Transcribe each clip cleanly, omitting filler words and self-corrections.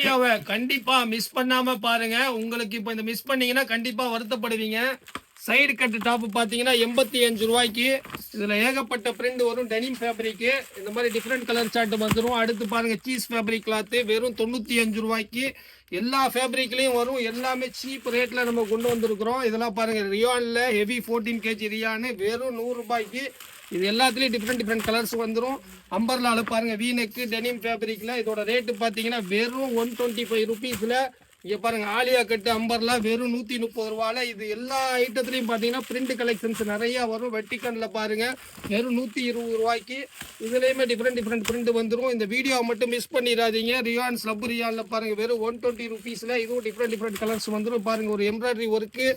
வீடியோவை கண்டிப்பா மிஸ் பண்ணாம பாருங்க. உங்களுக்கு இப்போ இந்த மிஸ் பண்ணீங்கன்னா கண்டிப்பா வருத்தப்படுவீங்க. சைடு கட்டு டாப்பு பார்த்தீங்கன்னா 85 ரூபாய்க்கு. இதில் ஏகப்பட்ட பிரிண்ட் வரும். டெனிம் ஃபேப்ரிக்கு இந்த மாதிரி டிஃப்ரெண்ட் கலர் சார்ட் வந்துடும். அடுத்து பாருங்கள் சீஸ் ஃபேப்ரிக் கிளாத்து வெறும் 95 ரூபாய்க்கு. எல்லா ஃபேப்ரிக்லேயும் வரும். எல்லாமே சீப் ரேட்டில் நம்ம கொண்டு வந்திருக்கிறோம். இதெல்லாம் பாருங்கள் ரியானில் ஹெவி 14 கேஜி ரியானு வெறும் 100 ரூபாய்க்கு. இது எல்லாத்துலேயும் டிஃப்ரெண்ட் கலர்ஸ் வந்துடும். அம்பர்லாவில் பாருங்கள் வீனெக்கு டெனிம் ஃபேப்ரிக்கில் இதோட ரேட்டு பார்த்தீங்கன்னா வெறும் 125 ருபீஸில். இங்கே பாருங்கள் ஆலியா கட்டு அம்பர்லாம் வெறும் 130 ரூபாயில். இது எல்லா ஐட்டத்துலையும் பார்த்தீங்கன்னா பிரிண்ட் கலெக்ஷன்ஸ் நிறையா வரும். வெட்டிக்கனில் பாருங்கள் வெறும் 120 ரூபாய்க்கு. இதுலேயுமே டிஃப்ரெண்ட் பிரிண்ட் வந்துடும். இந்த வீடியோவை மட்டும் மிஸ் பண்ணிடாதீங்க. ரியான் ஸ்லப் ரியானில் பாருங்கள் வெறும் 120 ருபீஸில். இதுவும் டிஃப்ரெண்ட் கலர்ஸ் வந்துடும். பாருங்கள் ஒரு எம்ப்ராய்டரி ஒர்க்கு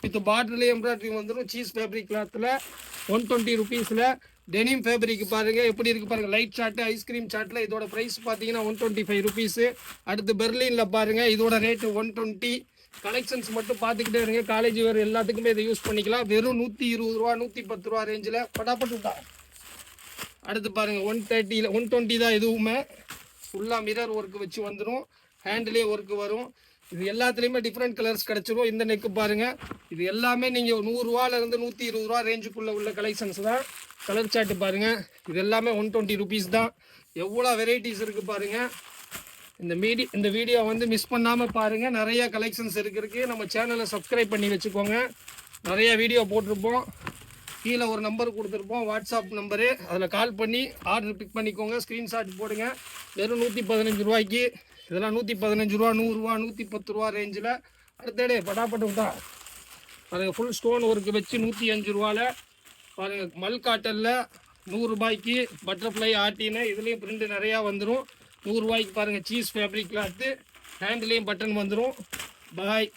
வித் பார்டர்லேயே எம்ப்ராய்டரி வந்துடும். சீஸ் ஃபேப்ரிக் கிளாத்தில் 120 ருபீஸில். டெனிம் ஃபேப்ரிக் பாருங்கள் எப்படி இருக்குது பாருங்கள். லைட் சார்ட்டு ஐஸ்கிரீம் சார்ட்டில் இதோட ப்ரைஸ் பார்த்தீங்கன்னா 125 ருபீஸு. அடுத்து பெர்லினில் பாருங்கள் இதோட ரேட்டு 120. கலெக்ஷன்ஸ் மட்டும் பார்த்துக்கிட்டே இருங்க. காலேஜ் வேறு எல்லாத்துக்குமே இதை யூஸ் பண்ணிக்கலாம். வெறும் 120 ரூபா 110 ரூபா ரேஞ்சில் பட்டாப்பட்டுட்டா. அடுத்து பாருங்கள் 130 120 தான். எதுவுமே ஃபுல்லாக மிரர் ஒர்க்கு வச்சு வந்துடும். ஹேண்ட்லேயே ஒர்க்கு வரும். இது எல்லாத்துலேயுமே டிஃப்ரெண்ட் கலர்ஸ் கிடச்சிரும். இந்த நெக்கு பாருங்கள். இது எல்லாமே நீங்கள் 100 ரூபாலேருந்து 120 ரூபா ரேஞ்சுக்குள்ளே உள்ள கலெக்ஷன்ஸ் தான். கலர் சார்ட்டு பாருங்கள். இது எல்லாமே 120 ருபீஸ் தான். எவ்வளோ வெரைட்டிஸ் இருக்குது பாருங்கள். இந்த வீடியோ வந்து மிஸ் பண்ணாமல் பாருங்கள். நிறைய கலெக்ஷன்ஸ் இருக்குது. நம்ம சேனலை சப்ஸ்கிரைப் பண்ணி வச்சுக்கோங்க. நிறைய வீடியோ போட்டிருப்போம். கீழே ஒரு நம்பர் கொடுத்துருப்போம் வாட்ஸ்அப் நம்பரு. அதில் கால் பண்ணி ஆர்டர் பிக் பண்ணிக்கோங்க. ஸ்க்ரீன்ஷாட் போடுங்க. வெறும் 115 ரூபாய்க்கு. இதெல்லாம் 115 ரூபா 100 ரூபா 110 ரூபா ரேஞ்சில். அடுத்தடே பட்டாப்பட்டு தான் பாருங்கள். ஃபுல் ஸ்டோன் ஒர்க்கு வச்சு 105 ரூபாவில் பாருங்கள். மல் காட்டனில் 100 ரூபாய்க்கு. பட்டர்ஃப்ளை ஆர்டின்னு இதுலேயும் பிரிண்ட் நிறையா வந்துடும். 100 ரூபாய்க்கு பாருங்கள். சீஸ் ஃபேப்ரிக் கிளாத்து ஹேண்ட்லேயும் பட்டன் வந்துடும். பாய்.